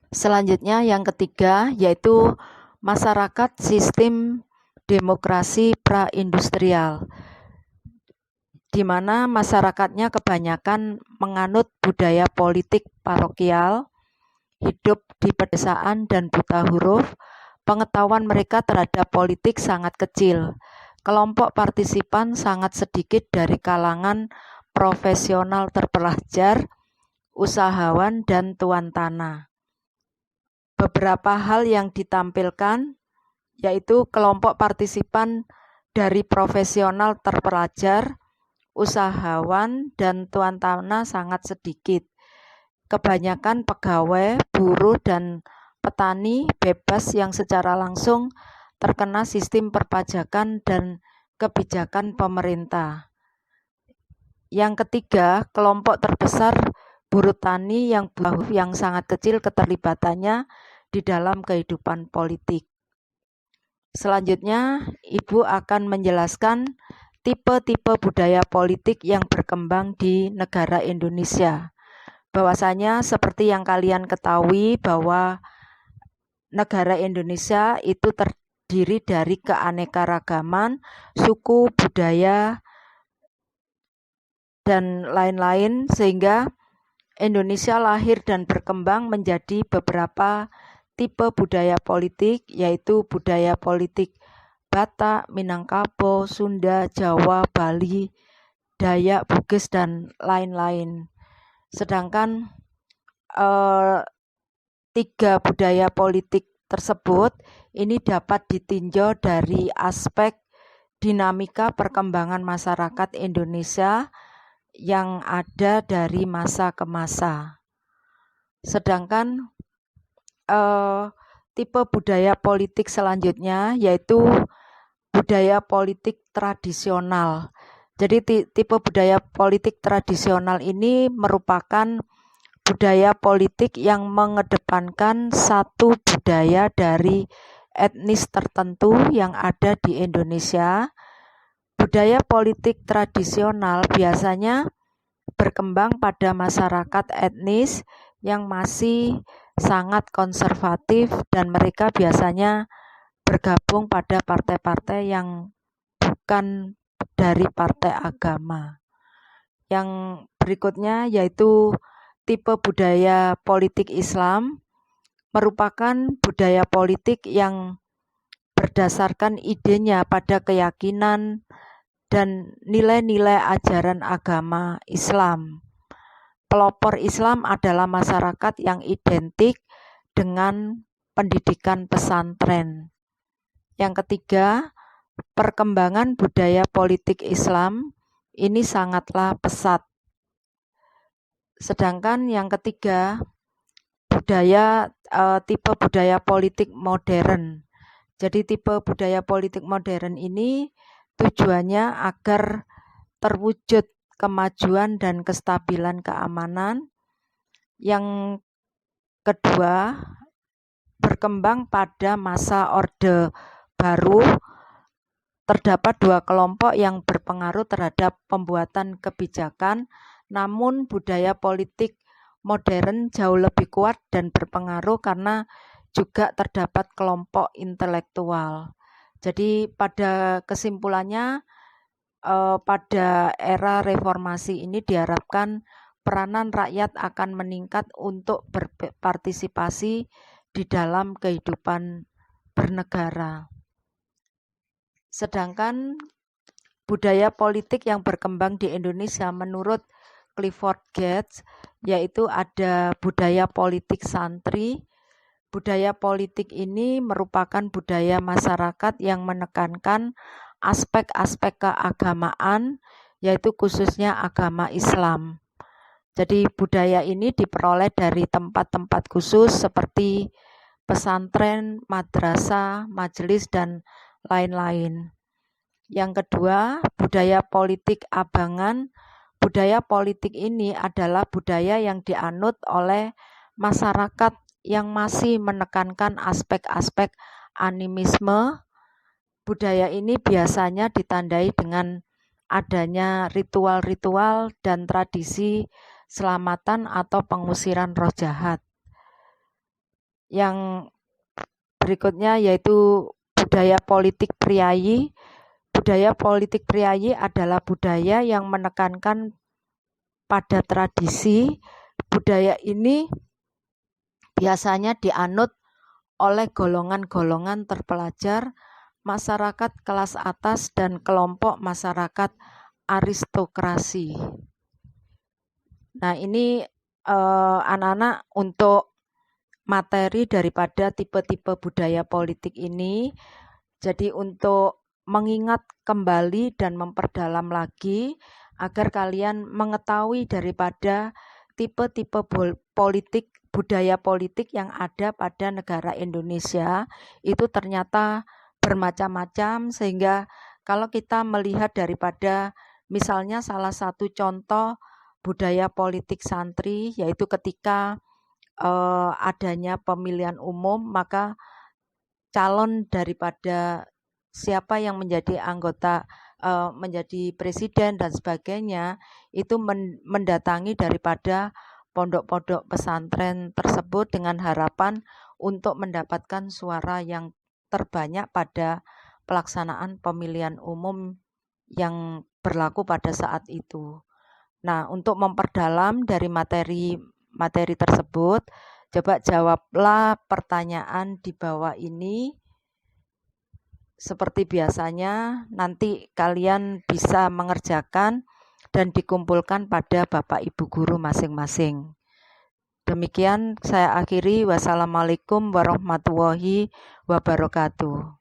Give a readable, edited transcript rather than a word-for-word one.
Selanjutnya yang ketiga yaitu masyarakat sistem demokrasi pra-industrial, di mana masyarakatnya kebanyakan menganut budaya politik parokial, hidup di pedesaan dan buta huruf. Pengetahuan mereka terhadap politik sangat kecil. Kelompok partisipan sangat sedikit dari kalangan profesional terpelajar, usahawan, dan tuan tanah. Beberapa hal yang ditampilkan yaitu kelompok partisipan dari profesional terpelajar, usahawan, dan tuan tanah sangat sedikit. Kebanyakan pegawai, buruh, dan petani bebas yang secara langsung terkena sistem perpajakan dan kebijakan pemerintah. Yang ketiga, kelompok terbesar buruh tani yang sangat kecil keterlibatannya di dalam kehidupan politik. Selanjutnya, Ibu akan menjelaskan tipe-tipe budaya politik yang berkembang di negara Indonesia. Bahwasanya seperti yang kalian ketahui bahwa negara Indonesia itu terdiri dari keanekaragaman, suku, budaya, dan lain-lain, sehingga Indonesia lahir dan berkembang menjadi beberapa tipe budaya politik, yaitu budaya politik Batak, Minangkabau, Sunda, Jawa, Bali, Dayak, Bugis, dan lain-lain. Sedangkan tiga budaya politik tersebut ini dapat ditinjau dari aspek dinamika perkembangan masyarakat Indonesia yang ada dari masa ke masa. Sedangkan tipe budaya politik selanjutnya yaitu budaya politik tradisional. Jadi tipe budaya politik tradisional ini merupakan budaya politik yang mengedepankan satu budaya dari etnis tertentu yang ada di Indonesia. Budaya politik tradisional biasanya berkembang pada masyarakat etnis yang masih sangat konservatif dan mereka biasanya bergabung pada partai-partai yang bukan dari partai agama. Yang berikutnya yaitu tipe budaya politik Islam, merupakan budaya politik yang berdasarkan idenya pada keyakinan dan nilai-nilai ajaran agama Islam. Pelopor Islam adalah masyarakat yang identik dengan pendidikan pesantren. Yang ketiga, perkembangan budaya politik Islam ini sangatlah pesat. Sedangkan yang ketiga, tipe budaya politik modern. Jadi tipe budaya politik modern ini tujuannya agar terwujud kemajuan dan kestabilan keamanan. Yang kedua, berkembang pada masa Orde Baru. Terdapat dua kelompok yang berpengaruh terhadap pembuatan kebijakan, namun budaya politik modern jauh lebih kuat dan berpengaruh karena juga terdapat kelompok intelektual. Jadi pada kesimpulannya, pada era reformasi ini diharapkan peranan rakyat akan meningkat untuk berpartisipasi di dalam kehidupan bernegara. Sedangkan budaya politik yang berkembang di Indonesia menurut Clifford Geertz yaitu ada budaya politik santri. Budaya politik ini merupakan budaya masyarakat yang menekankan aspek-aspek keagamaan, yaitu khususnya agama Islam. Jadi budaya ini diperoleh dari tempat-tempat khusus seperti pesantren, madrasah, majelis, dan lain-lain. Yang kedua, budaya politik abangan. Budaya politik ini adalah budaya yang dianut oleh masyarakat yang masih menekankan aspek-aspek animisme. Budaya ini biasanya ditandai dengan adanya ritual-ritual dan tradisi selamatan atau pengusiran roh jahat. Yang berikutnya yaitu budaya politik priayi. Budaya politik priayi adalah budaya yang menekankan pada tradisi. Budaya ini biasanya dianut oleh golongan-golongan terpelajar, masyarakat kelas atas, dan kelompok masyarakat aristokrasi. Nah, ini anak-anak untuk materi daripada tipe-tipe budaya politik ini. Jadi untuk mengingat kembali dan memperdalam lagi agar kalian mengetahui daripada tipe-tipe politik, budaya politik yang ada pada negara Indonesia itu ternyata bermacam-macam, sehingga kalau kita melihat daripada misalnya salah satu contoh budaya politik santri yaitu ketika adanya pemilihan umum, maka calon daripada siapa yang menjadi anggota, menjadi presiden dan sebagainya, itu mendatangi daripada pondok-pondok pesantren tersebut dengan harapan untuk mendapatkan suara yang terbanyak pada pelaksanaan pemilihan umum yang berlaku pada saat itu. Nah, untuk memperdalam dari materi tersebut, coba jawablah pertanyaan di bawah ini. Seperti biasanya, nanti kalian bisa mengerjakan dan dikumpulkan pada Bapak Ibu Guru masing-masing. Demikian saya akhiri. Wassalamualaikum warahmatullahi wabarakatuh.